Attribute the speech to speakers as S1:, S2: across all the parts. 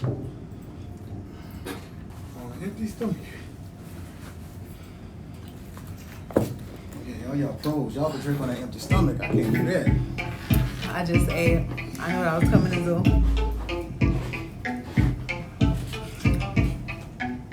S1: On an empty stomach. Yeah, y'all pros. Y'all can drink on an empty stomach. I can't do that.
S2: I just ate. I knew what I was coming to do.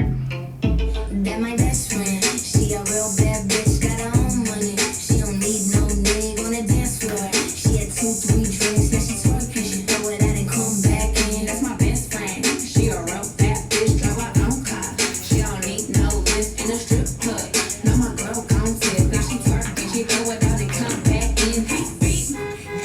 S3: That my best friend. She a real bad bitch, got her own money. She don't need no nigga on the dance floor. She had 2-3 drinks, now she twerking. She throw it out and come back in. That's my best friend. She a real bad bitch, drive her own car. She don't need no lift in a strip club. Now my girl gon' tip, now she twerking. She throw it out and come back in. Hey, beat,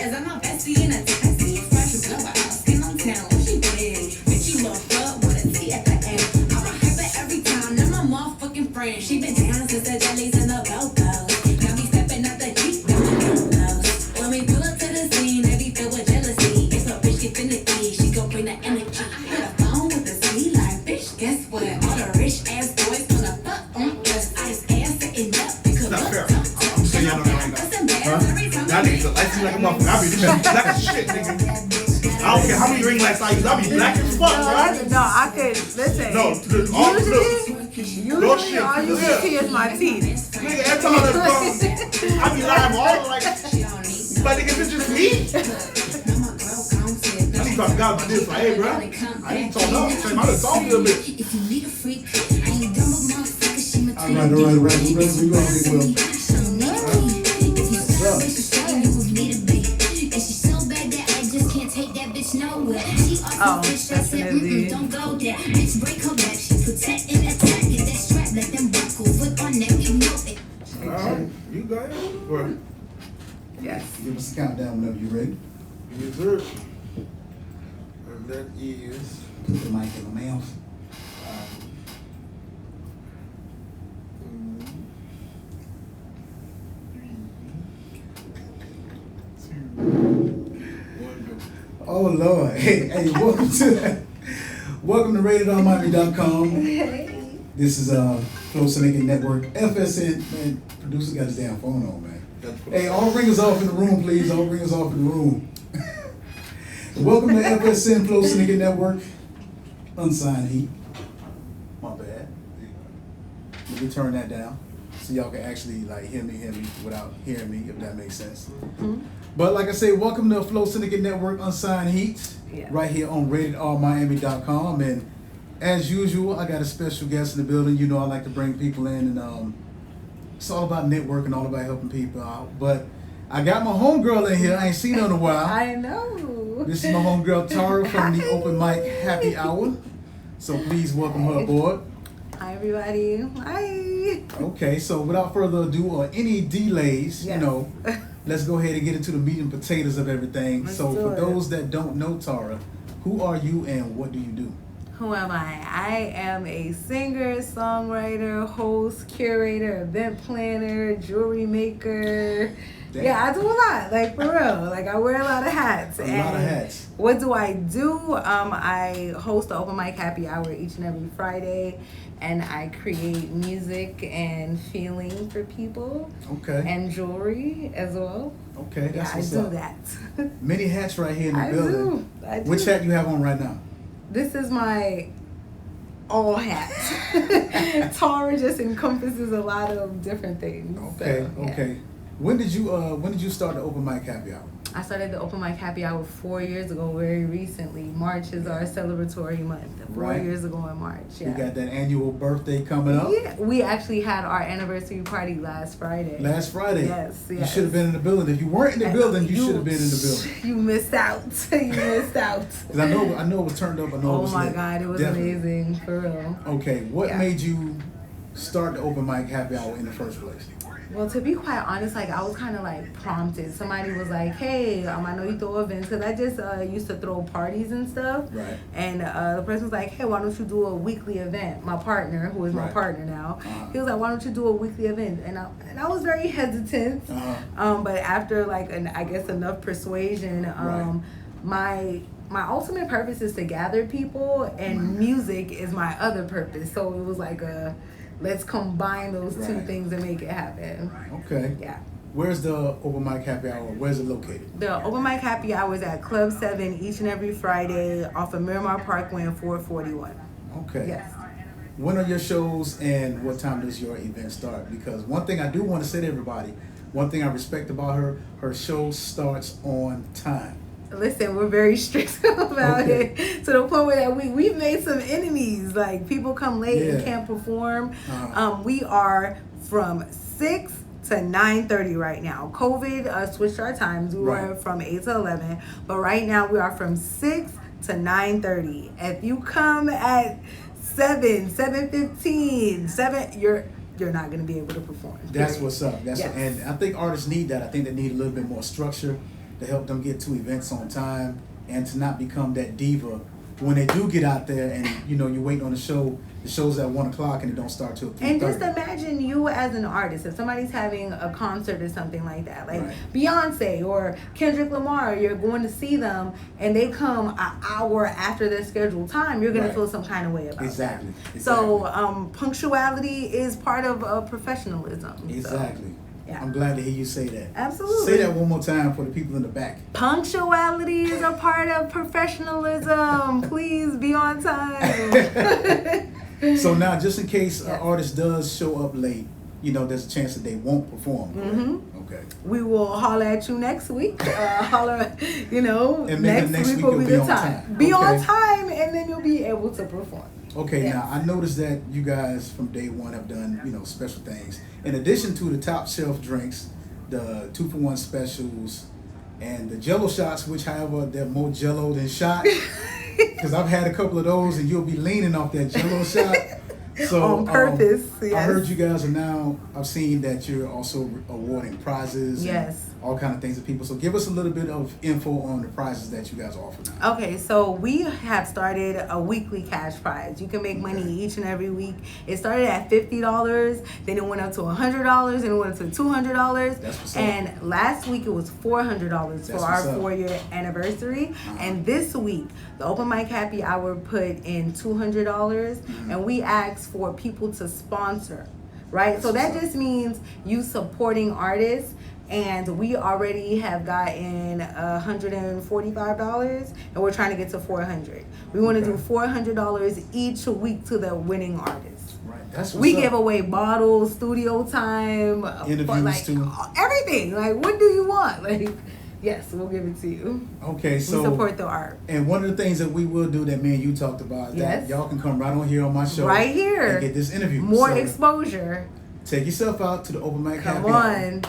S3: as I'm a bestie in a taxi, fresh blow out, skin on town. What she did? Bitch, you lost up with a T at the end. I'm a hyper every time. Now my motherfucking friend. She been down since the jellies and the Bobos. Got me stepping out the Jeep, got my elbows. When we pull up to the scene, they be filled with jealousy. If a bitch get finna eat, she gon' bring the energy. Hit a phone with the sweet like, bitch, guess what? All the rich ass boys wanna fuck on us. Ice ass sitting up because
S1: Not fair.
S3: I'm
S1: saying y'all know that right now. Y'all niggas like me like a motherfucker. I be black as shit, nigga. I don't care how many ring lights I use. I be black as fuck, right?
S2: No, I could listen.
S1: No,
S2: Usually, all you can see is my teeth.
S1: Nigga, every time I come, I be lying all like, but nigga, it's just me. I need to talk to God about this. Like, hey, bro, I ain't talking up. I done talked a little bit.
S3: If you need a freak, I ain't dumb but motherfucker. She my
S1: All right. We gonna get well.
S2: Oh, definitely.
S3: Don't go there. Bitch, break her back. She protect and attack. Get that strap, let them buckle. Foot on neck, you know it.
S1: Alright, you go ahead. Well,
S2: Yes.
S4: Give us a countdown whenever you're ready.
S1: yes, sir. And that is
S4: Put the mic in my mouth.
S1: 3, 2, 1, go.
S4: Oh Lord. Hey, welcome to RatedRMiami.com. This is Flow Syndicate Network, FSN. Man, producer got his damn phone on, man. Hey, all ringers off in the room, please. All ringers off in the room. Welcome to FSN Flow Syndicate Network. Unsigned Heat. My bad. Let me turn that down so y'all can actually like hear me without hearing me, if that makes sense.
S2: Mm-hmm.
S4: But like I say, welcome to Flow Syndicate Network Unsigned Heat, right here on RatedRMiami.com. And as usual, I got a special guest in the building. You know I like to bring people in, and it's all about networking, all about helping people out. But I got my homegirl in here. I ain't seen her in a while.
S2: I know.
S4: This is my homegirl Tharah from the Open Mic Happy Hour. So please welcome her aboard.
S2: Hi, everybody. Hi.
S4: Okay, so without further ado or any delays,
S2: Yes.
S4: let's go ahead and get into the meat and potatoes of everything.
S2: Let's
S4: So
S2: do
S4: for
S2: it.
S4: those that don't know Tharah, who are you and what do you do?
S2: Who am I? I am a singer, songwriter, host, curator, event planner, jewelry maker.
S4: Damn.
S2: Yeah, I do a lot, like for real. Like I wear a lot of hats.
S4: A lot of hats.
S2: What do I do? I host the Open Mic Happy Hour each and every Friday, and I create music and feeling for people.
S4: Okay.
S2: And jewelry as well.
S4: Okay, that's what's
S2: I do
S4: up.
S2: that.
S4: Many hats right here in the
S2: I
S4: building.
S2: do. I do.
S4: Which hat you have on right now?
S2: This is my all hat. Tharah just encompasses a lot of different things.
S4: Okay,
S2: so, yeah.
S4: okay. When did you start the Open Mic Happy Hour?
S2: I started the Open Mic Happy Hour 4 years ago, very recently. March is our celebratory month. 4
S4: Right.
S2: years ago in March. Yeah.
S4: We got that annual birthday coming up.
S2: Yeah, we actually had our anniversary party last Friday.
S4: Last Friday.
S2: Yes,
S4: You
S2: yes.
S4: should have been in the building. If you weren't in the building, you should have been in the building.
S2: You missed out. You missed out.
S4: Because I know it was turned up. I know it
S2: Oh
S4: was
S2: my
S4: lit.
S2: God, it was
S4: Definitely.
S2: amazing, for real.
S4: Okay, what
S2: Yeah.
S4: made you start the Open Mic Happy Hour in the first place?
S2: Well, to be quite honest, like I was kind of like prompted. Somebody was like, "Hey, I know you throw events," because I just used to throw parties and stuff.
S4: Right.
S2: And the person was like, "Hey, why don't you do a weekly event?" My partner, who is my
S4: Right.
S2: partner now,
S4: Uh-huh.
S2: he was like, "Why don't you do a weekly event?" And I was very hesitant.
S4: Uh-huh.
S2: But after like I guess enough persuasion,
S4: Right.
S2: my ultimate purpose is to gather people, and music is my other purpose. So it was like let's combine those two
S4: Right.
S2: things and make it happen.
S4: Okay.
S2: Yeah.
S4: Where's the open mic happy hour? Where's it located?
S2: The open mic happy hour is at Club 7 each and every Friday off of Miramar Parkway and 441.
S4: Okay.
S2: Yes.
S4: When are your shows and what time does your event start? Because one thing I do want to say to everybody, one thing I respect about her show starts on time.
S2: Listen, we're very strict about
S4: Okay.
S2: it, to the point where that we've made some enemies. Like, people come late and can't perform. We are from 6 to 9:30 right now. COVID switched our times. We were from 8 to 11, but right now we are from 6 to 9:30. If you come at 7:15, you're not going to be able to perform.
S4: That's what's up. That's
S2: Yes.
S4: and I think artists need that. I think they need a little bit more structure to help them get to events on time and to not become that diva when they do get out there and you wait on the show's at 1 o'clock and it don't start till 3:30.
S2: And just imagine you as an artist, if somebody's having a concert or something like that, like
S4: Right.
S2: Beyonce or Kendrick Lamar, you're going to see them and they come an hour after their scheduled time, you're going
S4: Right.
S2: to feel some kind of way about
S4: Exactly.
S2: that. So punctuality is part of professionalism.
S4: Exactly.
S2: So, yeah.
S4: I'm glad to hear you say that.
S2: Absolutely.
S4: Say that one more time for the people in the back.
S2: Punctuality is a part of professionalism. Please be on time.
S4: So now, just in case an artist does show up late, there's a chance that they won't perform.
S2: Mm-hmm.
S4: Okay.
S2: We will holler at you next week.
S4: And maybe
S2: next week will be the
S4: on
S2: time. Be on
S4: Okay.
S2: time, and then you'll be able to perform.
S4: Okay,
S2: Yes.
S4: now I noticed that you guys from day one have done, special things. In addition to the top shelf drinks, the 2-for-1 specials, and the Jello shots, which, however, they're more Jello than shot. Because I've had a couple of those, and you'll be leaning off that Jello shot. So
S2: On purpose, yes.
S4: I heard you guys are now. I've seen that you're also awarding prizes.
S2: Yes.
S4: And all kind of things to people. So give us a little bit of info on the prizes that you guys offer now.
S2: Okay, so we have started a weekly cash prize. You can make money each and every week. It started at $50, then it went up to $100, and it went up to $200.
S4: That's what's up.
S2: And last week it was $400 for
S4: That's
S2: our
S4: what's up.
S2: 4-year anniversary. And this week, the Open Mic Happy Hour put in $200, and we asked for people to sponsor, right?
S4: That's
S2: So that
S4: what's up.
S2: just means you supporting artists. And we already have gotten $145, and we're trying to get to $400. We want to
S4: Okay.
S2: do $400 each week to the winning artist.
S4: Right. That's what's
S2: We
S4: up.
S2: give away bottles, studio time,
S4: Interviews too.
S2: everything. Like, what do you want? Like, yes, we'll give it to you.
S4: Okay, so
S2: we support the art.
S4: And one of the things that we will do that me and you talked about is that
S2: Yes.
S4: y'all can come right on here on my show.
S2: Right here.
S4: And get this interview.
S2: More
S4: So
S2: exposure.
S4: take yourself out to the Open Mic
S2: Come
S4: Happy Hour.
S2: on.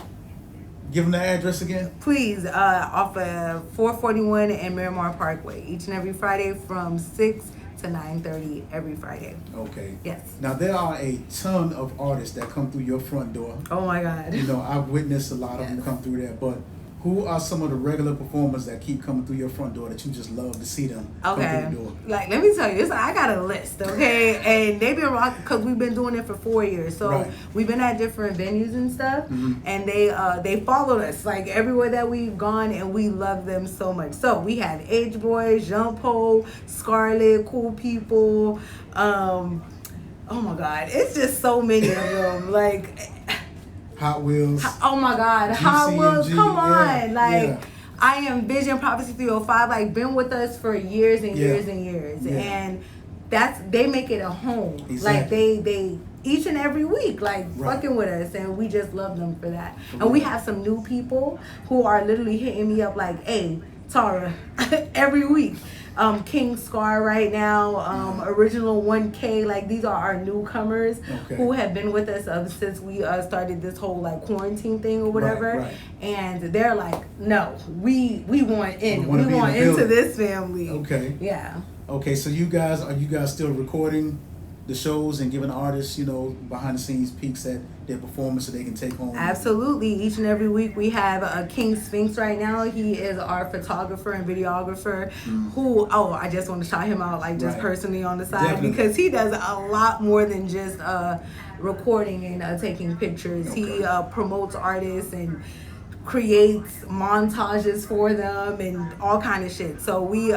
S4: Give them that address again.
S2: Please, off of 441 and Miramar Parkway, each and every Friday from 6 to 9:30 every Friday.
S4: Okay.
S2: Yes.
S4: Now there are a ton of artists that come through your front door.
S2: Oh my God.
S4: I've witnessed a lot of them
S2: Yes.
S4: come through there, but who are some of the regular performers that keep coming through your front door that you just love to see them come
S2: Okay.
S4: through the door?
S2: Like, let me tell you this. I got a list, okay? And they've been rocking because we've been doing it for 4 years. So
S4: Right.
S2: we've been at different venues and stuff,
S4: Mhm.
S2: and they followed us like everywhere that we've gone, and we love them so much. So we have Age Boys, Jean Paul, Scarlett, Cool People. Oh my God, it's just so many of them. Like.
S4: Hot Wheels.
S2: Oh my God, Hot Wheels,
S4: GCMG,
S2: come on.
S4: yeah,
S2: Like,
S4: yeah.
S2: I am Vision Prophecy 305, like, been with us for years and
S4: Yeah.
S2: years and years.
S4: Yeah.
S2: And they make it a home.
S4: Exactly.
S2: Like, they each and every week, like,
S4: Right.
S2: fucking with us. And we just love them for that. And we have some new people who are literally hitting me up like, hey, Tharah, every week. King Scar right now, Original 1K, like these are our newcomers
S4: Okay.
S2: who have been with us since we started this whole like quarantine thing or whatever.
S4: Right.
S2: And they're like, no, we want in.
S4: We wanna
S2: We
S4: be in
S2: want
S4: the
S2: into
S4: building.
S2: this family.
S4: Okay.
S2: Yeah.
S4: Okay, so are you guys still recording the shows and giving artists, behind the scenes peeks at their performance so they can take home?
S2: Absolutely. Each and every week we have King Sphinx right now. He is our photographer and videographer who, I just want to shout him out like just
S4: Right.
S2: personally on the side
S4: Definitely.
S2: because he does a lot more than just recording and taking pictures.
S4: Okay.
S2: He promotes artists and creates montages for them and all kind of shit. So we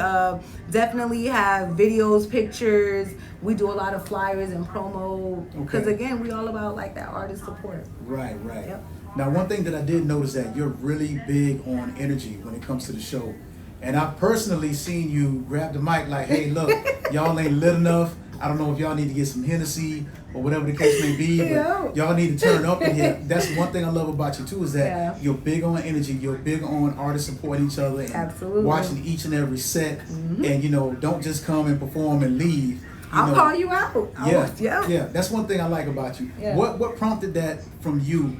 S2: definitely have videos, pictures. We do a lot of flyers and promo because
S4: Okay.
S2: again, we all about like that artist support.
S4: Right.
S2: Yep.
S4: Now, one thing that I did notice that you're really big on energy when it comes to the show. And I've personally seen you grab the mic like, hey, look, y'all ain't lit enough. I don't know if y'all need to get some Hennessy or whatever the case may be, but y'all need to turn up in here. That's one thing I love about you too, is that you're big on energy. You're big on artists supporting each other and watching each and every set. And, you know, don't just come and perform and leave.
S2: I'll call you out.
S4: Yeah. That's one thing I like about you.
S2: Yeah.
S4: What prompted that from you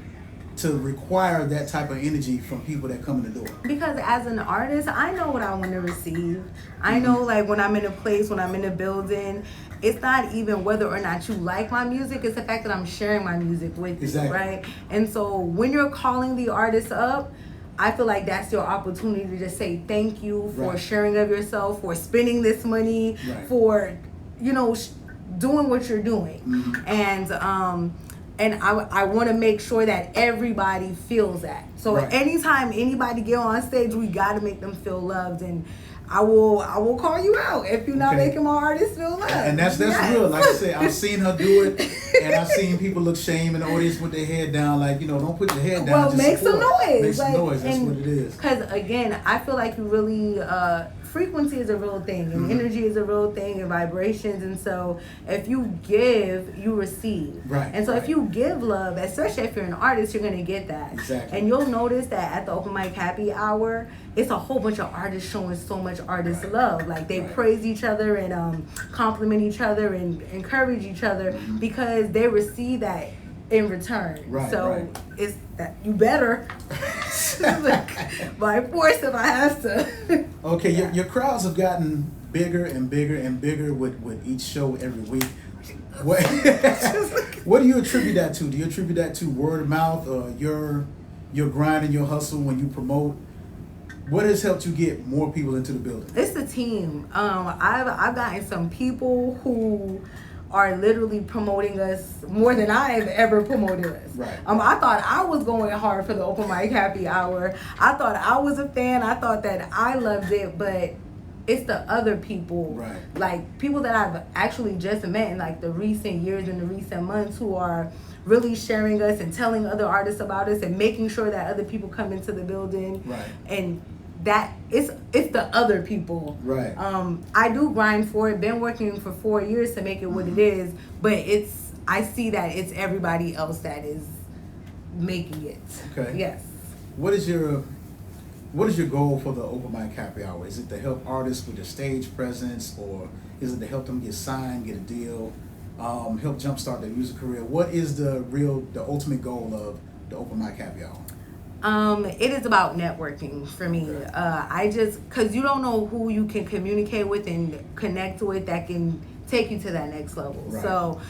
S4: to require that type of energy from people that come in the door?
S2: Because as an artist, I know what I want to receive. I know, like, when I'm in a place, when I'm in a building, it's not even whether or not you like my music, it's the fact that I'm sharing my music with you, right? And so when you're calling the artist up, I feel like that's your opportunity to just say thank you for sharing of yourself, for spending this money, for, you know, doing what you're doing. And I want to make sure that everybody feels that. So anytime anybody get on stage, we got to make them feel loved. And I will call you out if you're not making my artists feel loved.
S4: And that's real. Like I said, I've seen her do it, and I've seen people look shame in the audience with their head down. Like, you know, don't put your head down.
S2: Well, make some noise.
S4: Make some noise. That's what it is.
S2: Because again, I feel like you really frequency is a real thing, and energy is a real thing, and vibrations. And so if you give, you receive. And so if you give love, especially if you're an artist, you're gonna get that. And you'll notice that at the open mic happy hour, it's a whole bunch of artists showing so much artist love. Like, they praise each other and compliment each other and encourage each other because they receive that in return. It's that you better by force if I have to.
S4: Okay, your crowds have gotten bigger and bigger and bigger with each show every week. What do you attribute that to? Do you attribute that to word of mouth, or your grind and your hustle when you promote? What has helped you get more people into the building?
S2: It's the team. I've gotten some people who are literally promoting us more than I have ever promoted us. I thought I was going hard for the open mic happy hour. I thought I was a fan. I thought that I loved it, but it's the other people, like people that I've actually just met in like the recent years and the recent months, who are really sharing us and telling other artists about us and making sure that other people come into the building. And that it's the other people. I do grind for it. Been working for 4 years to make it what it is, but I see that it's everybody else that is making it. Yes.
S4: What is your goal for the open mic happy hour? Is it to help artists with their stage presence, or is it to help them get signed, get a deal, help jumpstart their music career? What is the ultimate goal of the open mic happy hour?
S2: It is about networking for me. Cause you don't know who you can communicate with and connect with that can take you to that next level. So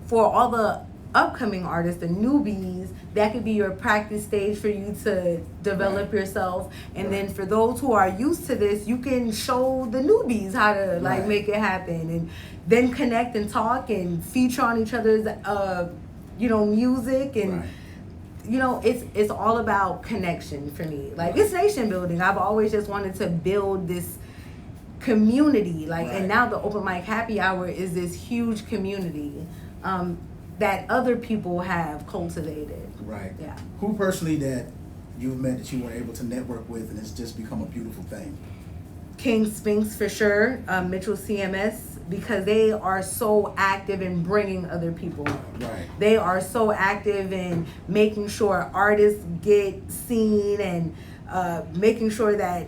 S2: for all the upcoming artists, the newbies, that could be your practice stage for you to develop yourself. And then for those who are used to this, you can show the newbies how to make it happen, and then connect and talk and feature on each other's music. And it's all about connection for me. Like, it's nation building. I've always just wanted to build this community, and now the open mic happy hour is this huge community that other people have cultivated. Who personally that you've met that you were able to network with and it's just become a beautiful thing? King Spinks for sure, Mitchell CMS, because they are so active in bringing other people in. They are so active in making sure artists get seen and making sure that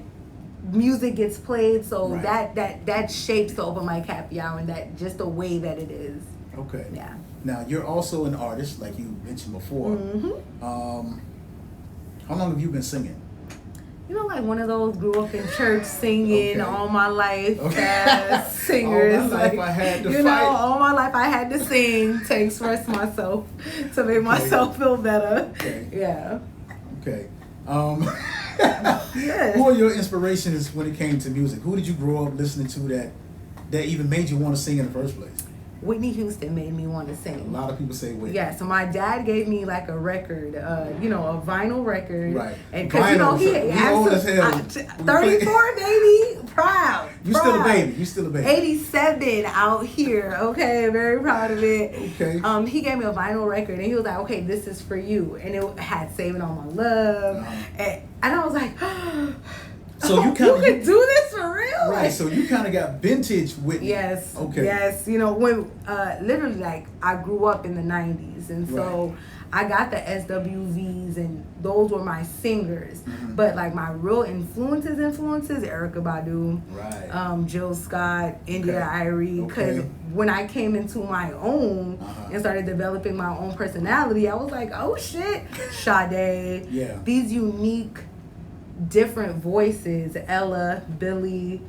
S2: music gets played. So that shapes the open mic happy hour, and that just the way that it is. Now,
S4: you're also an artist, like you mentioned before. How long have you been singing?
S2: Like one of those grew up in church singing all my life as singers.
S4: All my life I had to fight.
S2: All my life I had to sing to express myself, to make myself feel better.
S4: Who are your inspirations when it came to music? Who did you grow up listening to that even made you want to sing in the first place?
S2: Whitney Houston made me want to sing.
S4: A lot of people say Whitney.
S2: Yeah, so my dad gave me like a record, a vinyl record.
S4: Right.
S2: And because he had
S4: old as hell.
S2: 34, baby. proud.
S4: You still a baby. You still a baby.
S2: 87 out here. Okay, very proud of it.
S4: Okay.
S2: He gave me a vinyl record and he was like, okay, this is for you. And it had Saving All My Love. And I was like,
S4: so you
S2: could do this for real?
S4: Right, so you kind of got vintage with
S2: Yes.
S4: Okay.
S2: Yes. You know, when literally like I grew up in the 90s and so I got the SWVs and those were my singers. But like my real influences, Erykah Badu, Jill Scott, India Arie. Because when I came into my own and started developing my own personality, I was like, oh shit, Sade. These unique different voices, Ella, Billy,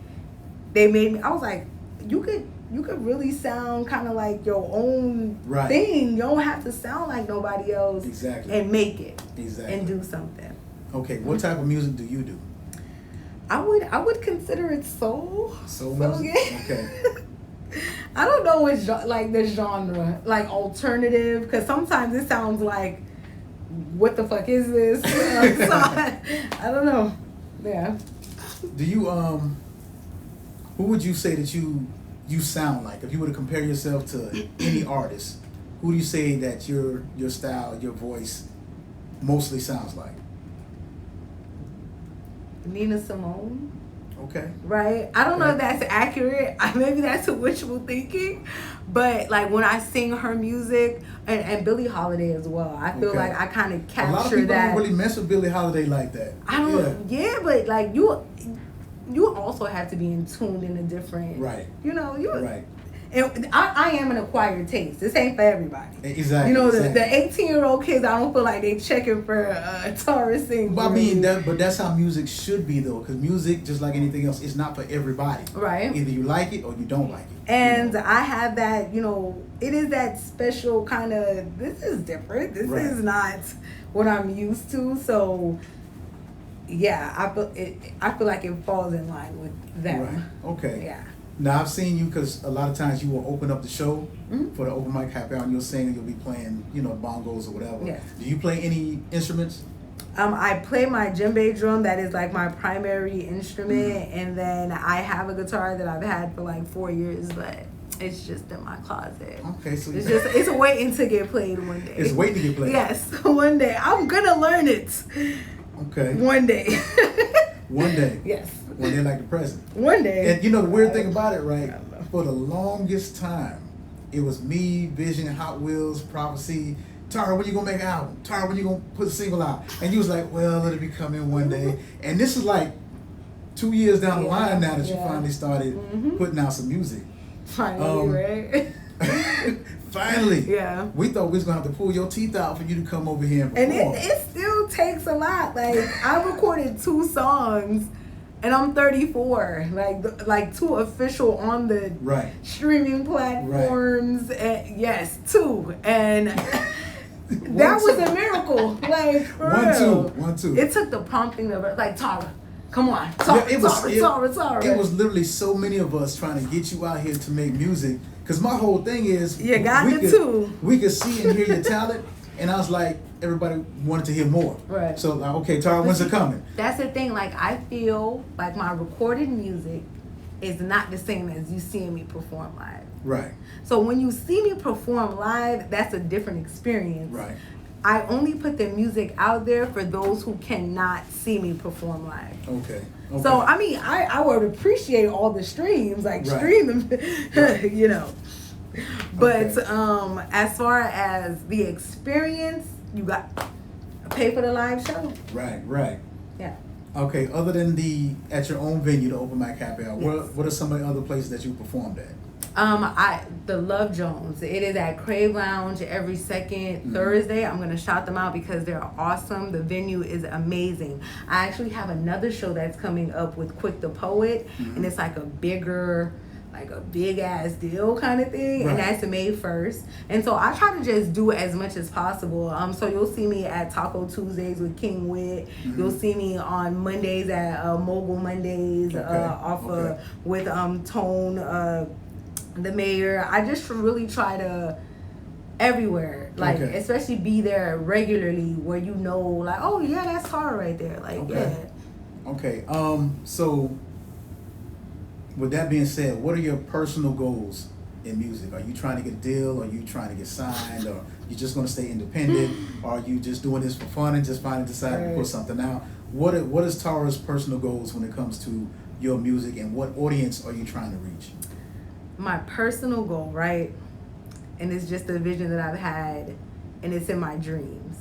S2: they made me, I was like, you could really sound kind of like your own thing. You don't have to sound like nobody else.
S4: Exactly.
S2: And make it.
S4: Exactly.
S2: And do something.
S4: Okay, what type of music do you do?
S2: I would consider it soul.
S4: Soul music? Okay.
S2: I don't know what like the genre, like alternative, because sometimes it sounds like, what the fuck is this? So I don't know. Yeah.
S4: Do you who would you say that you sound like? If you were to compare yourself to any artist, who do you say that your style, your voice mostly sounds like?
S2: Nina Simone.
S4: Okay.
S2: Right? I don't know if that's accurate. Maybe that's a wishful thinking. But like when I sing her music, and Billie Holiday as well, I feel like I kind of capture that.
S4: A lot of people don't really mess with Billie Holiday like that.
S2: I don't. Yeah, but like you also have to be in tune in a different.
S4: Right.
S2: You know you.
S4: Right.
S2: And I am an acquired taste. This ain't for everybody.
S4: Exactly.
S2: You know, the 18-year-old kids, I don't feel like they checking for Tharah sing.
S4: But I mean, but that's how music should be, though, because music, just like anything else, is not for everybody. Right. Either you like it or you don't like it.
S2: And I have that, you know, it is that special kind of, this is different. This is not what I'm used to. So, yeah, I feel like it falls in line with them.
S4: Right. Okay.
S2: Yeah.
S4: Now, I've seen you because a lot of times you will open up the show for the open mic happy hour and you'll sing and you'll be playing, you know, bongos or whatever.
S2: Yes.
S4: Do you play any instruments?
S2: I play my djembe drum. That is like my primary instrument. And then I have a guitar that I've had for like 4 years, but it's just in my closet.
S4: Okay, so
S2: it's waiting to get played one day.
S4: It's waiting to get played?
S2: Yes, one day. I'm gonna learn it.
S4: Okay.
S2: One day.
S4: One day?
S2: Yes.
S4: One day like the present.
S2: One day.
S4: And you know the weird thing about it, right? For the longest time, it was me, Vision, Hot Wheels, Prophecy. Tharah, when you gonna make an album? Tharah, when you gonna put a single out? And you was like, well, it'll be coming one day. And this is like 2 years down the line now that you finally started putting out some music.
S2: Finally, right?
S4: Finally.
S2: Yeah.
S4: We thought we was gonna have to pull your teeth out for you to come over here and perform.
S2: And it still takes a lot. Like I recorded 2 songs. And I'm 34, like 2 official on the streaming platforms. And yes, 2, and that was a miracle. Like for real.
S4: One, two.
S2: It took the prompting of it, like Tharah, come on, Tharah.
S4: It was literally so many of us trying to get you out here to make music. Cause my whole thing is,
S2: you got the 2.
S4: We could see and hear your talent, and I was like, everybody wanted to hear more. Right. So like, okay, Tharah, when's it coming?
S2: That's the thing. Like I feel like my recorded music is not the same as you seeing me perform live. Right. So when you see me perform live, that's a different experience. Right. I only put the music out there for those who cannot see me perform live. Okay. So I mean, I would appreciate all the streams, like stream them, you know. But as far as the experience, you got to pay for the live show.
S4: Right. Yeah. Okay, other than at your own venue, the open mic happy hour, what are some of the other places that you performed at?
S2: The Love Jones. It is at Crave Lounge every second Thursday. I'm gonna shout them out because they're awesome. The venue is amazing. I actually have another show that's coming up with Quick the Poet, and it's like a big ass deal kind of thing, and that's May 1st. And so I try to just do as much as possible. So you'll see me at Taco Tuesdays with King Wit. You'll see me on Mondays at Mogul Mondays with Tone, the mayor. I just really try to everywhere, like especially be there regularly where you know, like, oh yeah, that's Tharah right there, like yeah.
S4: Okay. So with that being said, what are your personal goals in music? Are you trying to get a deal? Are you trying to get signed? Or you just going to stay independent? Or are you just doing this for fun and just finally deciding to put something out? What is Tharah's personal goals when it comes to your music, and what audience are you trying to reach?
S2: My personal goal, right? And it's just a vision that I've had, and it's in my dreams.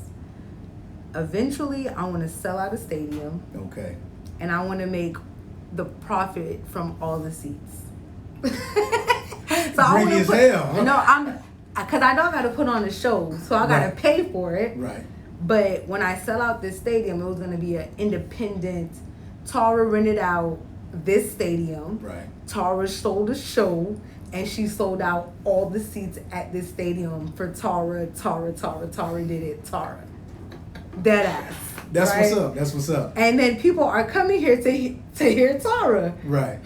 S2: Eventually, I want to sell out a stadium.
S4: Okay.
S2: And I want to make the profit from all the seats. So I want to put,
S4: hell.
S2: No, because I know I got to put on a show, so I got to pay for it.
S4: Right.
S2: But when I sell out this stadium, it was going to be an independent. Tara rented out this stadium.
S4: Right.
S2: Tara sold a show, and she sold out all the seats at this stadium for Tara. Tara did it. Tara. Dead ass.
S4: That's
S2: right?
S4: what's up. That's what's up.
S2: And then people are coming here to hear Tara.
S4: Right.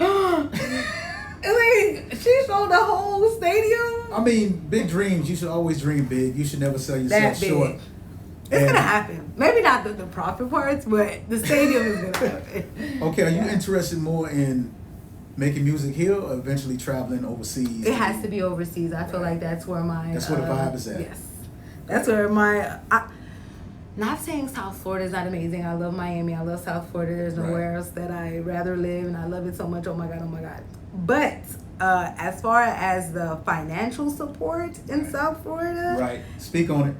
S2: Like, she sold the whole stadium.
S4: I mean, big dreams. You should always dream big. You should never sell yourself
S2: That big.
S4: short.
S2: It's gonna happen. Maybe not the profit parts, but the stadium is gonna happen.
S4: Okay, are you interested more in making music here or eventually traveling overseas?
S2: It has to be overseas. I feel like that's where my...
S4: That's where the vibe is at.
S2: Yes. That's where my... not saying South Florida is not amazing. I love Miami. I love South Florida. There's nowhere else that I'd rather live, and I love it so much. Oh my God. But as far as the financial support in South Florida...
S4: Right. Speak on it.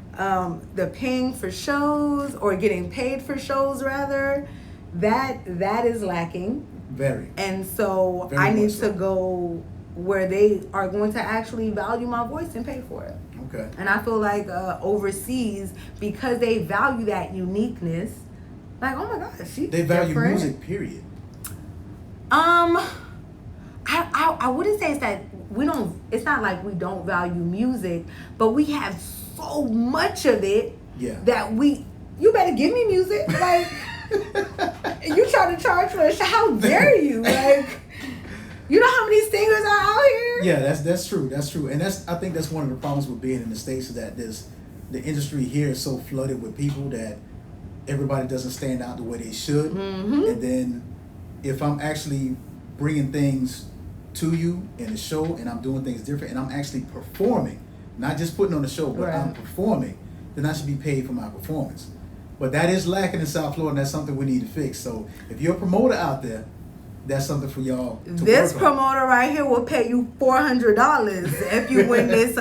S2: The paying for shows, or getting paid for shows rather, that is lacking.
S4: Very.
S2: And so
S4: Very
S2: I need
S4: so.
S2: to go where they are going to actually value my voice and pay for it.
S4: Okay.
S2: And I feel like overseas, because they value that uniqueness, like, oh my gosh, she's
S4: They value
S2: different.
S4: music, period.
S2: I wouldn't say it's that we don't, it's not like we don't value music, but we have so much of it that you better give me music. Like, you try to charge for a show, how dare you? Like, you know how many singers are out here?
S4: Yeah, that's true. That's true. And I think that's one of the problems with being in the States, is that the industry here is so flooded with people that everybody doesn't stand out the way they should.
S2: Mm-hmm.
S4: And then if I'm actually bringing things to you in a show, and I'm doing things different, and I'm actually performing, not just putting on a show, but I'm performing, then I should be paid for my performance. But that is lacking in South Florida, and that's something we need to fix. So if you're a promoter out there, that's something for y'all to
S2: This
S4: work on.
S2: promoter right here will pay you $400 if you win this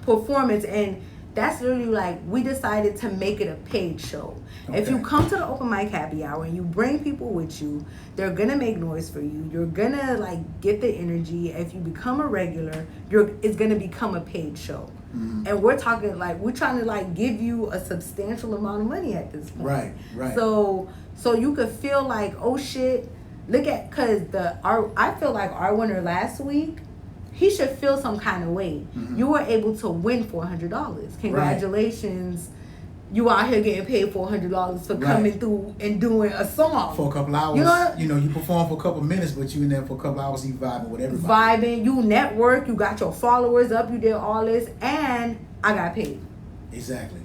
S2: performance. And that's literally like, we decided to make it a paid show. If you come to the open mic happy hour and you bring people with you, they're gonna make noise for you. You're gonna like get the energy. If you become a regular, it's gonna become a paid show. Mm-hmm. And we're talking like, we're trying to like give you a substantial amount of money at this point.
S4: Right.
S2: So you could feel like, oh shit, look at, cause I feel like our winner last week, he should feel some kind of way. Mm-hmm. You were able to win $400. Congratulations. Right. You out here getting paid $400 for coming through and doing a song.
S4: For a couple hours. You know, you perform for a couple minutes, but you in there for a couple hours, you vibing with everybody.
S2: Vibing, you network, you got your followers up, you did all this, and I got paid.
S4: Exactly.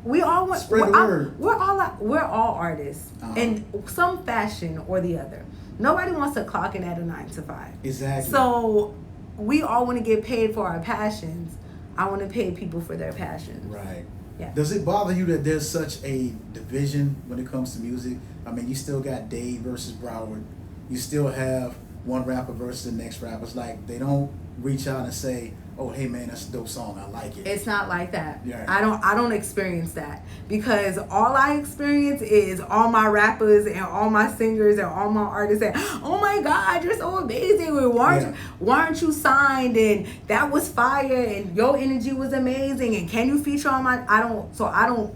S2: We all want,
S4: spread the word.
S2: We're all artists in some fashion or the other. Nobody wants to clock in at a 9 to 5.
S4: Exactly.
S2: So we all want to get paid for our passions. I want to pay people for their passions.
S4: Right.
S2: Yeah.
S4: Does it bother you that there's such a division when it comes to music? I mean, you still got Dave versus Broward. You still have one rapper versus the next rapper. It's like they don't reach out and say, oh, hey man, that's a dope song, I like it.
S2: It's not like that.
S4: Yeah.
S2: I don't experience that, because all I experience is all my rappers and all my singers and all my artists saying, oh my God, you're so amazing. Why aren't you signed? And that was fire, and your energy was amazing, and can you feature on my,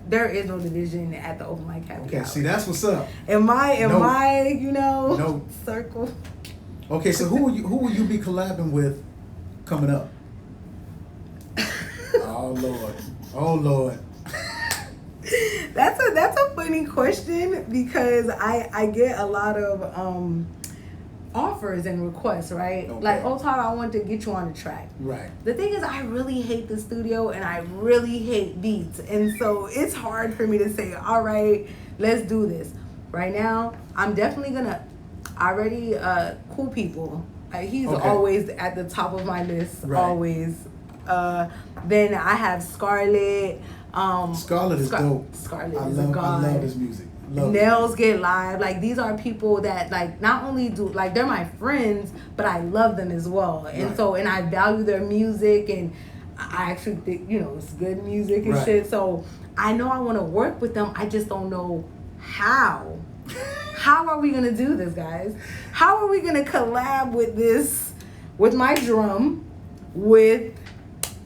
S2: there is no division at the open mic happy hour.
S4: See, that's what's up.
S2: In my circle.
S4: Okay, so who will you be collabing with coming up? Oh Lord.
S2: That's a funny question, because I get a lot of offers and requests, right?
S4: Okay.
S2: Like, oh Tara, I want to get you on the track.
S4: Right.
S2: The thing is, I really hate the studio and I really hate beats, and so it's hard for me to say, all right, let's do this. Right now, I'm definitely gonna, Already, Cool People. He's
S4: Okay.
S2: always at the top of my list.
S4: Right.
S2: Always. Then I have Scarlett.
S4: Scarlett is dope.
S2: Scarlett
S4: I
S2: is a god.
S4: love his music. Love
S2: Nails Get Live. Like, these are people that, like, not only do, like, they're my friends, but I love them as well. And
S4: Right.
S2: so, and I value their music, and I actually think, you know, it's good music and
S4: Right.
S2: shit. So I know I want to work with them. I just don't know how. How are we going to do this, guys? How are we going to collab with this, with my drum, with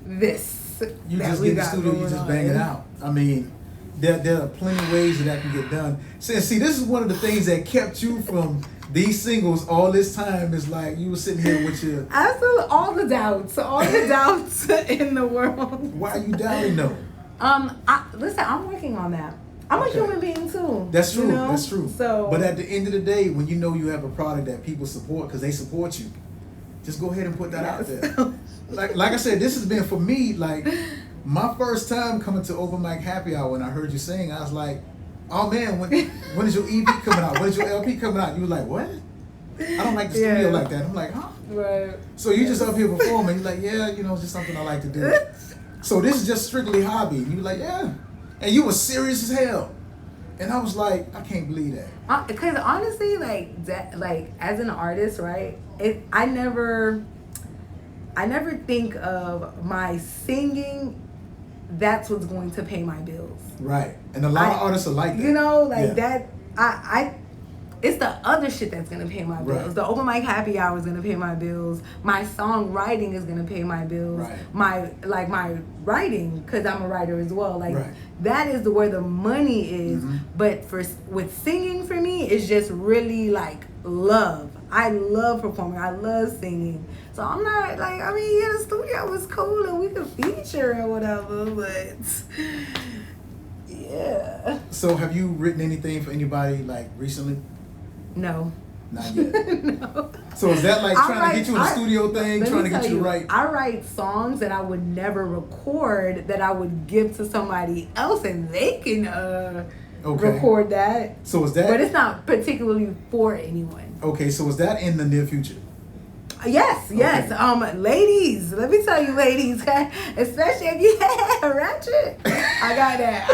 S2: this?
S4: You
S2: that
S4: just
S2: we
S4: get in the
S2: got
S4: studio, you
S2: going
S4: just
S2: on?
S4: bang it out. I mean, there are plenty of ways that can get done. See, this is one of the things that kept you from these singles all this time. Is like you were sitting here with your
S2: Absolutely, all the doubts in the world.
S4: why are you doubting though?
S2: Listen, I'm working on that. I'm
S4: Okay.
S2: a human being too.
S4: That's true.
S2: You know?
S4: That's true.
S2: So,
S4: but at the end of the day, when you know you have a product that people support because they support you, just go ahead and put that out there. Like I said, this has been for me like my first time coming to Open Mic Happy Hour. When I heard you sing, I was like, "Oh man, when is your EP coming out? When is your LP coming out?" You were like, "What? I don't like the studio
S2: Yeah.
S4: like that." I'm like, "Huh?"
S2: right.
S4: So you just up here performing. You're like, "Yeah, you know, it's just something I like to do." So this is just strictly hobby. And you were like, "Yeah," and you were serious as hell. And I was like, I can't believe that.
S2: Because honestly, like that, like as an artist, right? I never think of my singing. That's what's going to pay my bills.
S4: Right. And a lot of artists are like that.
S2: You know, like
S4: Yeah.
S2: that. It's the other shit that's gonna pay my bills.
S4: Right.
S2: The Open Mic Happy Hour is gonna pay my bills. My songwriting is gonna pay my bills.
S4: Right.
S2: My writing, because I'm a writer as well. Like
S4: Right.
S2: that is where the money is.
S4: Mhm.
S2: But with singing for me, it's just really like love. I love performing. I love singing. So I'm not like, I mean, yeah, the studio was cool and we could feature or whatever, but yeah.
S4: So have you written anything for anybody like recently?
S2: No.
S4: Not yet.
S2: No.
S4: So is that like
S2: I
S4: trying
S2: write-
S4: to get you in the
S2: I-
S4: studio thing,
S2: Let
S4: trying
S2: me
S4: to get
S2: tell
S4: you to write?
S2: I write songs that I would never record that I would give to somebody else and they can
S4: Okay.
S2: record that.
S4: So is that
S2: But it's not particularly for anyone.
S4: okay? So is that in the near future?
S2: Yes.
S4: Okay.
S2: Ladies, let me tell you, ladies, especially if you have ratchet. I got that.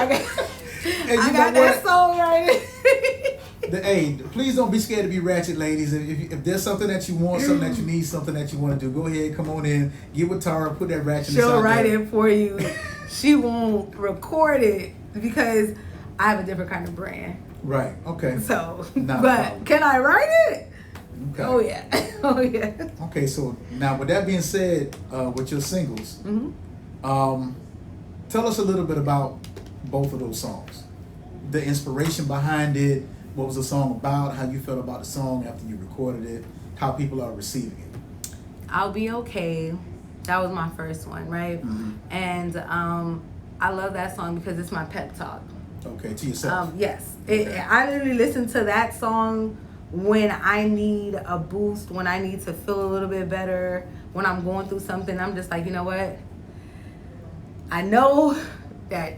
S4: And you
S2: I
S4: know
S2: got that
S4: what?
S2: song right.
S4: Hey, please don't be scared to be ratchet, ladies. If there's something that you want, something that you need, something that you want to do, go ahead, come on in, get with Tara, put that ratchetness
S2: She'll
S4: out
S2: write
S4: there.
S2: it for you. She won't record it because I have a different kind of brand.
S4: Right. Okay.
S2: So,
S4: Not a
S2: but
S4: problem.
S2: can I write it?
S4: Okay.
S2: Oh yeah, oh yeah.
S4: Okay. So now, with that being said, with your singles, tell us a little bit about both of those songs, the inspiration behind it. What was the song about? How you felt about the song after you recorded it? How people are receiving it?
S2: I'll Be Okay. That was my first one, right?
S4: Mm-hmm.
S2: And I love that song because it's my pep talk.
S4: Okay, to yourself.
S2: Yes,
S4: Okay.
S2: I literally listen to that song when I need a boost, when I need to feel a little bit better, when I'm going through something. I'm just like, you know what? I know that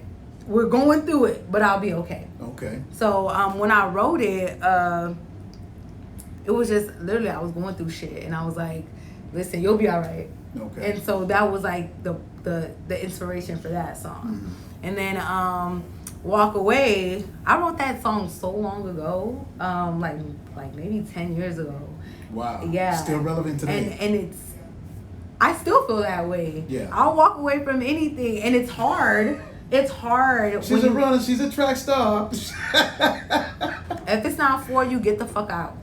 S2: we're going through it, but I'll be okay.
S4: Okay.
S2: So when I wrote it, it was just literally I was going through shit, and I was like, "Listen, you'll be all right."
S4: Okay.
S2: And so that was like the inspiration for that song.
S4: Mm-hmm.
S2: And then Walk Away, I wrote that song so long ago, like maybe 10 years ago.
S4: Wow.
S2: Yeah.
S4: Still relevant today.
S2: And it's, I still feel that way.
S4: Yeah.
S2: I'll walk away from anything, and it's hard. It's hard.
S4: She's a runner. She's a track star.
S2: If it's not for you, get the fuck out.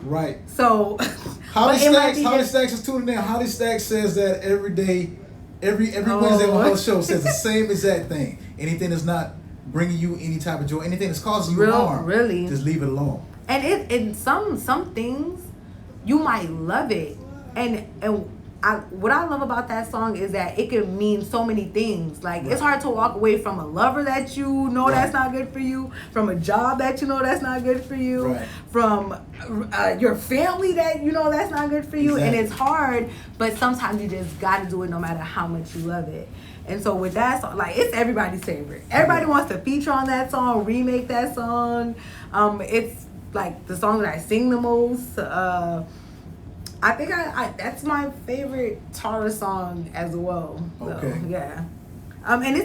S4: Right.
S2: So,
S4: Holly
S2: but it might
S4: Stacks.
S2: be
S4: Holly
S2: just-
S4: Stacks is tuning in. Holly Stacks says that every day, every Wednesday on her show says the same exact thing. Anything that's not bringing you any type of joy, anything that's causing you harm,
S2: really.
S4: just leave it alone.
S2: And some things you might love it, and what I love about that song is that it can mean so many things. Like, it's hard to walk away from a lover that you know that's not good for you, from a job that you know that's not good for you, from your family that you know that's not good for you.
S4: Exactly.
S2: And it's hard, but sometimes you just got to do it no matter how much you love it. And so with that song, like, it's everybody's favorite. Everybody wants to feature on that song, remake that song. like the song that I sing the most. I think I that's my favorite Tharah song as well.
S4: Okay.
S2: So, yeah. And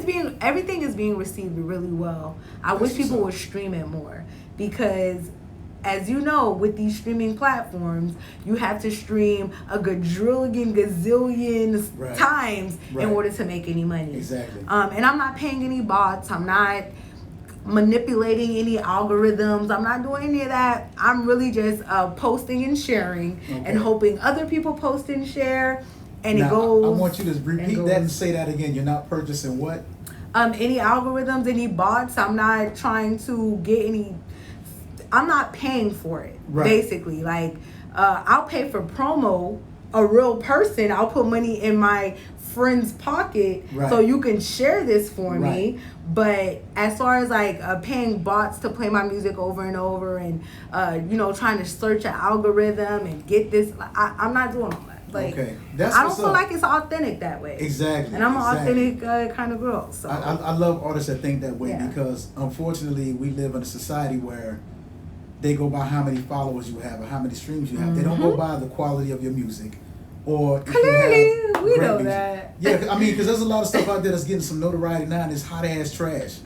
S2: everything is being received really well. I wish people would stream it more because, as you know, with these streaming platforms, you have to stream a gazillion times in order to make any money.
S4: Exactly.
S2: And I'm not paying any bots. I'm not manipulating any algorithms. I'm not doing any of that. I'm really just posting and sharing and hoping other people post and share. And
S4: now,
S2: it goes.
S4: I want you to repeat that and say that again. You're not purchasing what?
S2: Any algorithms, any bots. I'm not trying to get any. I'm not paying for it. Basically, like I'll pay for promo. A real person. I'll put money in my friend's pocket so you can share this for me. But as far as like paying bots to play my music over and over and trying to search an algorithm and get this, I'm not doing all that. Like, I don't feel like it's authentic that way.
S4: Exactly.
S2: And I'm an authentic kind of girl. So
S4: I love artists that think that way because unfortunately we live in a society where they go by how many followers you have or how many streams you have. They don't go by the quality of your music. Or
S2: clearly, we know music. That.
S4: Yeah, I mean, because there's a lot of stuff out there that's getting some notoriety now and it's hot ass trash.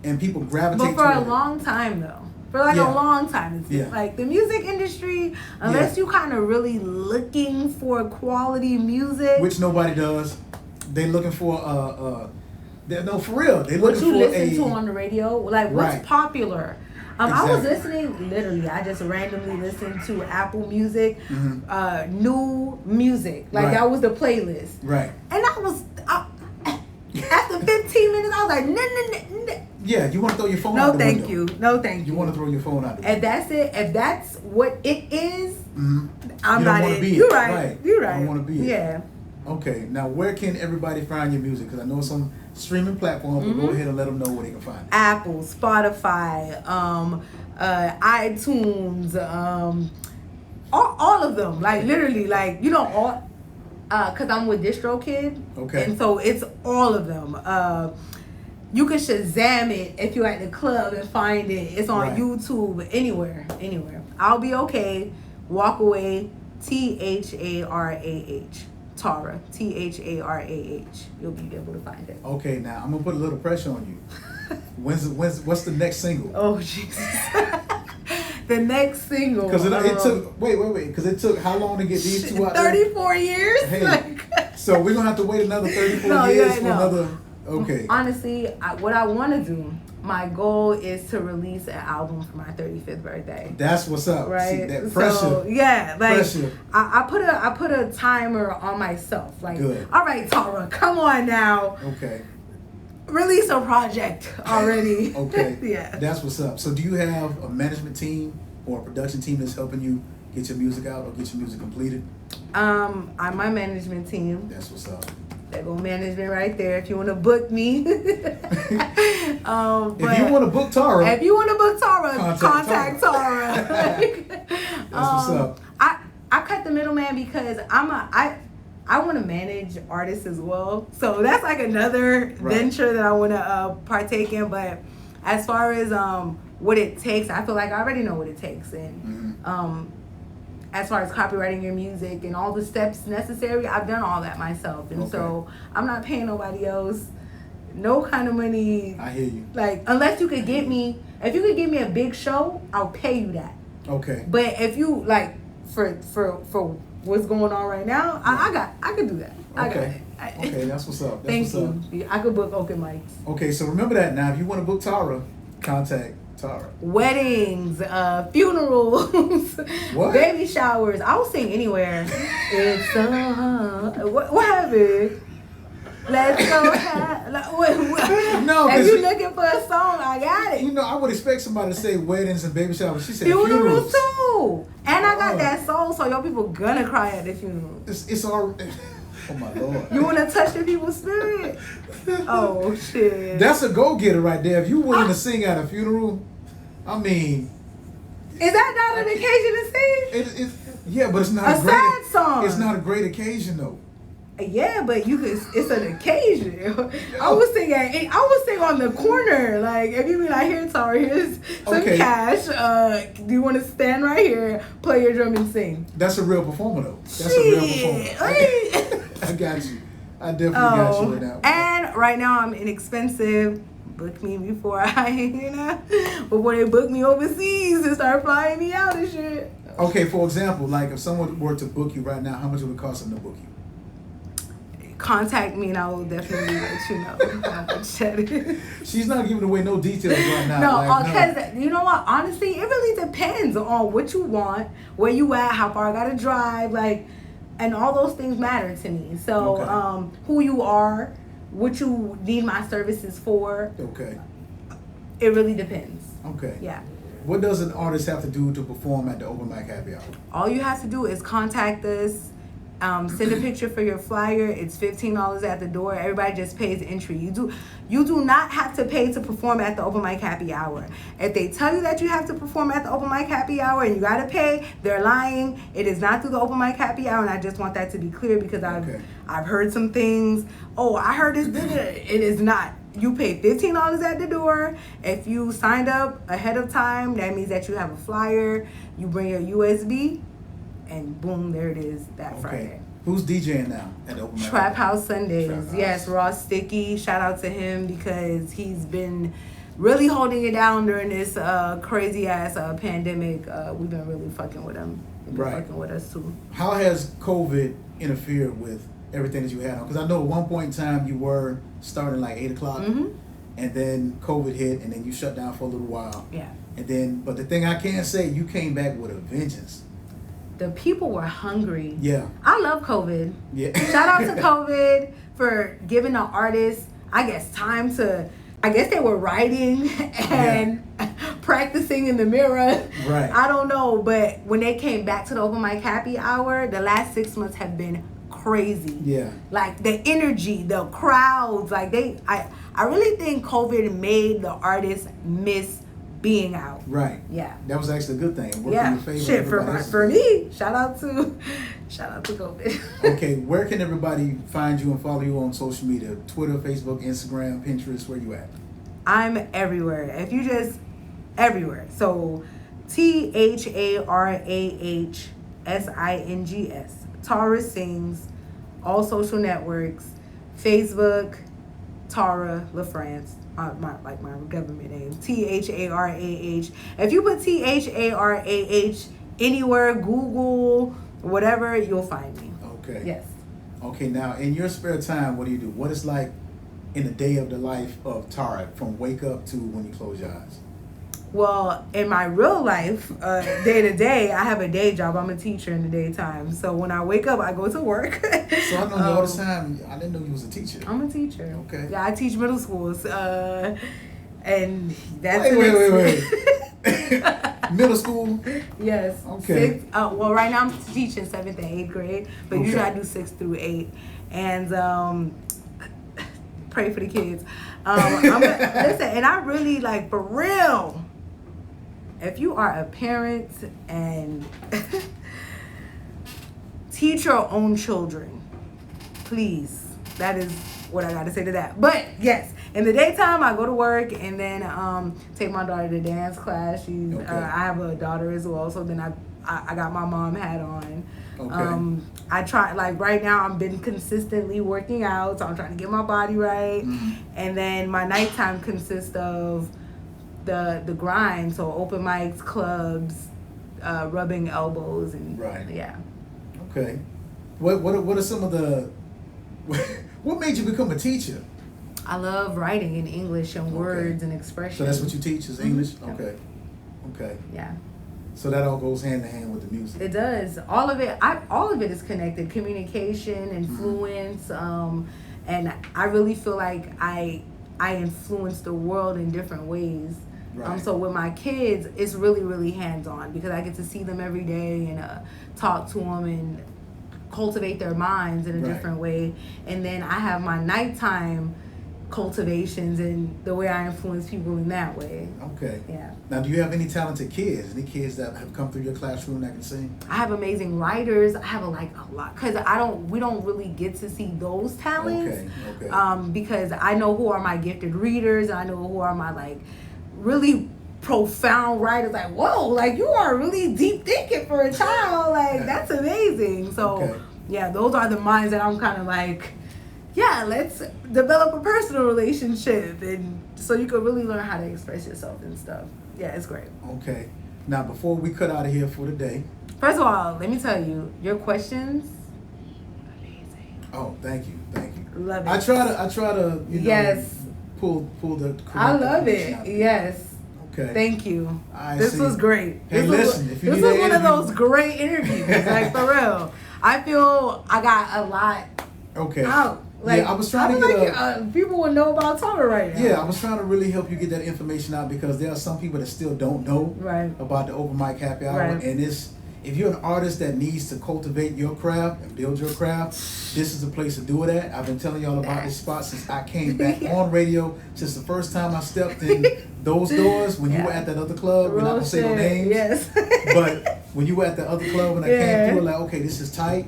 S4: And people gravitate
S2: But for a long time, though. For like a long time. It's like the music industry, unless you kind of really looking for quality music.
S4: Which nobody does. They looking for, no, for real. They looking for
S2: what you listen to on the radio. Like, what's popular? I was listening, literally, I just randomly listened to Apple Music, new music. Like, that was the playlist.
S4: Right.
S2: And after 15 minutes, I was like, nah.
S4: Yeah, you want to throw your phone out the window.
S2: No, thank you.
S4: You want to throw your phone out the window.
S2: If that's it, if that's what it is, I'm
S4: you
S2: not
S4: in.
S2: You're right. You're right.
S4: I don't want to be it.
S2: Yeah.
S4: Okay, now where can everybody find your music? Because I know some streaming platforms, but go ahead and let them know where they can find it.
S2: Apple, Spotify, iTunes, all of them. Like literally, like all. Cause I'm with DistroKid.
S4: Okay.
S2: And so it's all of them. You can Shazam it if you're at the club and find it. It's on YouTube, anywhere. I'll be okay. Walk away. THARAH. Tharah. THARAH. You'll be able to find it.
S4: Okay, now I'm gonna put a little pressure on you. What's the next single?
S2: Oh Jesus. The next single.
S4: Because it took wait. Because it took how long to get these two out
S2: 34 years.
S4: Hey, so we're gonna have to wait another 34 years for another. Okay.
S2: Honestly, what I want to do, my goal is to release an album for my 35th birthday.
S4: That's what's up.
S2: Right.
S4: See, that pressure.
S2: So, yeah, like
S4: pressure.
S2: I put a timer on myself. Like,
S4: good.
S2: All right, Tharah, come on now.
S4: Okay.
S2: Release a project already.
S4: Okay.
S2: Yeah.
S4: That's what's up. So do you have a management team or a production team that's helping you get your music out or get your music completed?
S2: I'm my management team.
S4: That's what's up.
S2: There go management right there. If you want to book me.
S4: If you want to book Tharah.
S2: If you want to book Tharah, contact Tharah.
S4: That's what's up.
S2: I cut the middleman because I want to manage artists as well. So that's like another venture that I want to partake in. But as far as what it takes, I feel like I already know what it takes. And as far as copywriting your music and all the steps necessary, I've done all that myself. And so I'm not paying nobody else no kind of money.
S4: I hear you.
S2: Like, unless you could get me, if you could give me a big show, I'll pay you that.
S4: Okay.
S2: But if you, like, for what's going on right now, I could do that. I got it.
S4: Okay, that's what's up.
S2: Thank you. I could book open mics.
S4: Okay, so remember that now. If you want to book Tharah, contact Tharah.
S2: Weddings, funerals, baby showers. I'll sing anywhere. It's what happened? Let's go.
S4: No,
S2: if you looking for a song, I got it.
S4: You know, I would expect somebody to say weddings and baby showers. She said
S2: funerals too. And I got that soul, so your people gonna cry at the funeral.
S4: It's all. Oh my Lord.
S2: You want to touch the people's spirit? Oh shit.
S4: That's a go-getter right there. If you willing to sing at a funeral, I mean.
S2: Is that not an occasion to sing?
S4: Yeah, but it's not
S2: a sad song.
S4: It's not a great occasion though.
S2: Yeah, but you could. It's an occasion. I was singing on the corner. Like if you be like, here, Tara, here's some cash. Do you want to stand right here, play your drum and sing?
S4: That's a real performer though. That's a real performer. I got you. I definitely got you with that one.
S2: And right now I'm inexpensive. Book me before before they book me overseas and start flying me out and shit.
S4: Okay, for example, like if someone were to book you right now, how much would it cost them to book you?
S2: Contact me and I will definitely let you know how much that is.
S4: She's not giving away no details right now.
S2: No, because you know what? Honestly, it really depends on what you want, where you at, how far I gotta drive, like, and all those things matter to me. So, who you are, what you need my services for. Okay. It really depends. Okay. Yeah.
S4: What does an artist have to do to perform at the Open Mic Happy Hour?
S2: All you have to do is contact us. Send a picture for your flyer. It's $15 at the door. Everybody just pays entry. You do not have to pay to perform at the Open Mic Happy Hour. If they tell you that you have to perform at the Open Mic Happy Hour and you gotta pay, they're lying. It is not through the Open Mic Happy Hour, and I just want that to be clear because I've heard some things. Oh, I heard this. It is not. You pay $15 at the door. If you signed up ahead of time, that means that you have a flyer. You bring your USB. And boom, there it is that Friday.
S4: Who's DJing now at the Open Mic?
S2: Trap House Sundays. Yes, Ross Sticky. Shout out to him because he's been really holding it down during this crazy ass pandemic. We've been really fucking with him. Fucking with us too.
S4: How has COVID interfered with everything that you had on? Because I know at one point in time you were starting like 8 o'clock, and then COVID hit, and then you shut down for a little while. Yeah. And then, but the thing I can say, you came back with a vengeance.
S2: The people were hungry.
S4: Yeah.
S2: I love COVID. Yeah. Shout out to COVID for giving the artists, I guess, time to, I guess they were writing and practicing in the mirror. Right. I don't know. But when they came back to the Open Mic Happy Hour, the last 6 months have been crazy. Yeah. Like the energy, the crowds, like I really think COVID made the artists miss being out. Right. Yeah.
S4: That was actually a good thing.
S2: Yeah. Shit for me. Shout out to COVID.
S4: Okay, where can everybody find you and follow you on social media? Twitter, Facebook, Instagram, Pinterest, where you at?
S2: I'm everywhere. If you just everywhere. So THARAHSINGS. Tara Sings. All social networks. Facebook, Tara LaFrance. My government name, THARAH. If you put THARAH anywhere, Google, whatever, you'll find me.
S4: Okay.
S2: Yes.
S4: Okay, now in your spare time, what do you do? What is like in the day of the life of Tara from wake up to when you close your eyes?
S2: Well, in my real life, day to day, I have a day job. I'm a teacher in the daytime. So when I wake up, I go to work.
S4: So I know you all the time. I didn't know you was a teacher.
S2: I'm a teacher. Okay. Yeah, I teach middle schools. And that's
S4: Wait. Middle school?
S2: Yes. Okay. Well, right now I'm teaching 7th and 8th grade. But usually I do 6 through 8. And pray for the kids. Listen, and I really, like, for real, if you are a parent and teach your own children, please. That is what I got to say to that. But yes, in the daytime I go to work and then take my daughter to dance class. I have a daughter as well, so then I got my mom hat on. Okay. I try, like right now I've been consistently working out, so I'm trying to get my body right. And then my nighttime consists of the grind, so open mics, clubs, rubbing elbows, and yeah.
S4: Okay. What are some of the what made you become a teacher?
S2: I love writing in English and words and expressions.
S4: So that's what you teach is English? Okay. Okay.
S2: Yeah.
S4: So that all goes hand in hand with the music.
S2: It does. All of it is connected. Communication, influence, and I really feel like I influence the world in different ways. Right. So with my kids, it's really, really hands-on because I get to see them every day and talk to them and cultivate their minds in a different way. And then I have my nighttime cultivations and the way I influence people in that way.
S4: Okay.
S2: Yeah.
S4: Now, do you have any talented kids? Any kids that have come through your classroom that can sing?
S2: I have amazing writers. I have a lot because we don't really get to see those talents.
S4: Okay.
S2: Because I know who are my gifted readers. I know who are my like really profound writers. Like, whoa, like you are really deep thinking for a child. Like that's amazing. So yeah, those are the minds that I'm kind of like, yeah, let's develop a personal relationship, and so you can really learn how to express yourself and stuff. Yeah, it's great.
S4: Okay. Now, before we cut out of here for the day.
S2: First of all, let me tell you, your questions, amazing.
S4: Oh, thank you.
S2: Love it.
S4: I try to, you know,
S2: yes,
S4: pull the.
S2: I love it. Yes.
S4: Okay.
S2: Thank you.
S4: This
S2: was great.
S4: Hey, listen, if you
S2: this
S4: need
S2: was one
S4: interview,
S2: of those great interviews, like for real. I feel I got a lot out. Like,
S4: yeah, I was trying to get
S2: people will know about Tharah right now.
S4: Yeah, I was trying to really help you get that information out because there are some people that still don't know about the open mic happy hour, and if you're an artist that needs to cultivate your craft and build your craft, this is the place to do it at. I've been telling y'all about this spot since I came back on radio, since the first time I stepped in those doors when you were at that other club. We're not going to say no names.
S2: Yes.
S4: But when you were at the other club and I came through, like, okay, this is tight.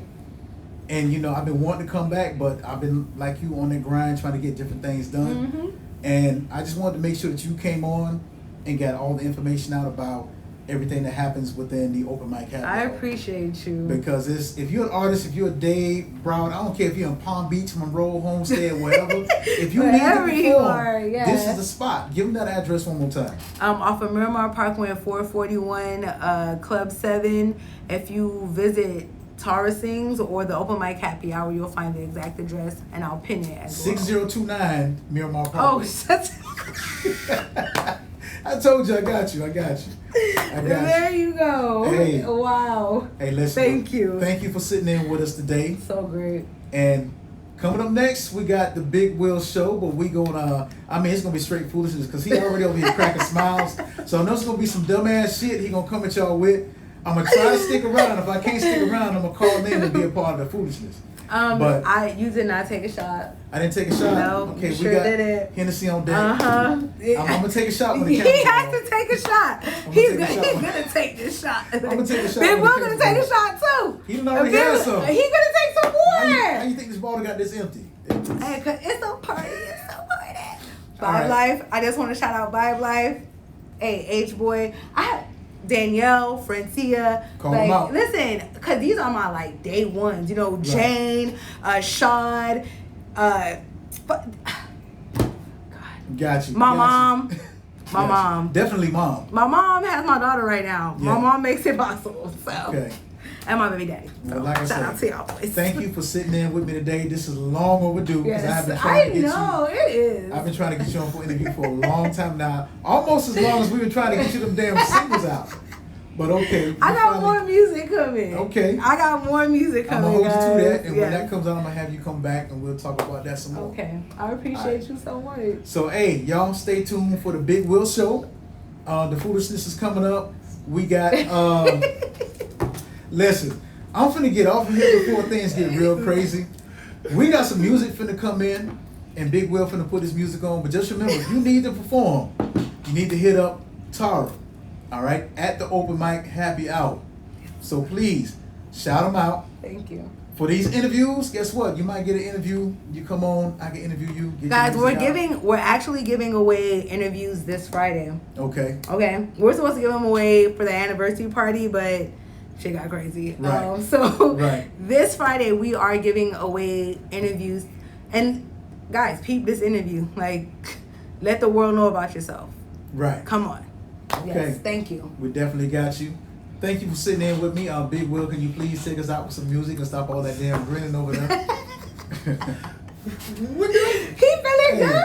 S4: And, you know, I've been wanting to come back, but I've been, like you, on that grind trying to get different things done. Mm-hmm. And I just wanted to make sure that you came on and got all the information out about everything that happens within the open mic happy
S2: I
S4: hour.
S2: appreciate you.
S4: Because if you're an artist, if you're a Dave Brown, I don't care if you're in Palm Beach, Monroe, Homestead, wherever. If you need to perform, this is the spot. Give them that address one more time.
S2: Off of Miramar Parkway at 441 Club 7. If you visit Tharah Sings or the open mic happy hour, you'll find the exact address, and I'll pin it as
S4: 6029 Miramar Parkway.
S2: Oh, shut
S4: I told you, I got you.
S2: There you go.
S4: Hey.
S2: Wow.
S4: Hey, listen.
S2: Thank you.
S4: Thank you for sitting in with us today.
S2: So great.
S4: And coming up next, we got the Big Will Show, but we gonna, it's gonna be straight foolishness because he already over here cracking smiles. So I know it's gonna be some dumbass shit he gonna come at y'all with. I'm gonna try to stick around. If I can't stick around, I'm gonna call in and be a part of the foolishness.
S2: But you did not take a shot.
S4: I didn't take a shot.
S2: No,
S4: okay,
S2: sure
S4: we got
S2: didn't.
S4: Hennessy on deck.
S2: I'm
S4: gonna take a shot when the
S2: He has to take a shot. He's gonna take this shot.
S4: I'm gonna take a shot.
S2: Big Will's gonna take a shot too.
S4: He done already had some.
S2: He's gonna take some more.
S4: How you think this bottle got this empty?
S2: Hey, cause it's a party. It's so party. Vibe Life. I just want to shout out Vibe Life. Hey, H Boy. I have Danielle, Francia.
S4: Call them out.
S2: Listen, cause these are my like day ones. You know, Jane, Shad, God.
S4: Got you.
S2: My mom. My mom.
S4: Definitely mom.
S2: My mom has my daughter right now. Yeah. My mom makes it possible. So.
S4: Okay.
S2: And my baby daddy. So
S4: well, like I
S2: shout out to y'all boys.
S4: Thank you for sitting in with me today. This is long overdue because
S2: yes,
S4: I've been trying to get you.
S2: It is.
S4: I've been trying to get you on for an interview for a long time now. Almost as long as we've been trying to get you them damn singles out. But okay.
S2: I got more music coming.
S4: Okay.
S2: I got more music coming.
S4: I'm going to hold you to that. And when that comes out, I'm going to have you come back and we'll talk about that some more.
S2: Okay. I appreciate you so much.
S4: So, hey, y'all stay tuned for the Big Will Show. The foolishness is coming up. We got, listen, I'm finna get off of here before things get real crazy. We got some music finna come in and Big Will finna put his music on. But just remember, if you need to perform, you need to hit up Tharah. All right, at the open mic happy hour. So please shout them out.
S2: Thank you.
S4: For these interviews, guess what? You might get an interview. You come on, I can interview you.
S2: Guys, we're actually giving away interviews this Friday.
S4: Okay.
S2: Okay. We're supposed to give them away for the anniversary party, but shit got crazy.
S4: Right.
S2: This Friday we are giving away interviews, and guys, peep this interview. Like, let the world know about yourself.
S4: Right.
S2: Come on.
S4: Okay.
S2: Yes, thank you.
S4: We definitely got you. Thank you for sitting in with me. Big Will, can you please take us out with some music and stop all that damn grinning over there?
S2: He feeling good.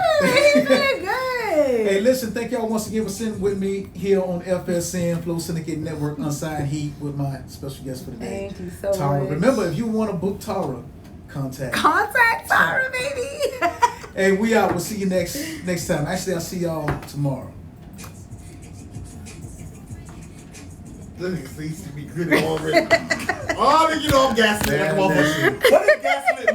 S4: Hey, listen, thank y'all once again for sitting with me here on FSN, Flow Syndicate Network, Unsigned Heat, with my special guest for today.
S2: Thank you so
S4: Tharah.
S2: much.
S4: Remember, if you want to book Tharah, contact
S2: Tharah, baby.
S4: Hey, we out. We'll see you next time. Actually, I'll see y'all tomorrow.
S1: This nigga seems to be good already. Oh, you know I'm gaslit like a motherfucker. What is gaslit?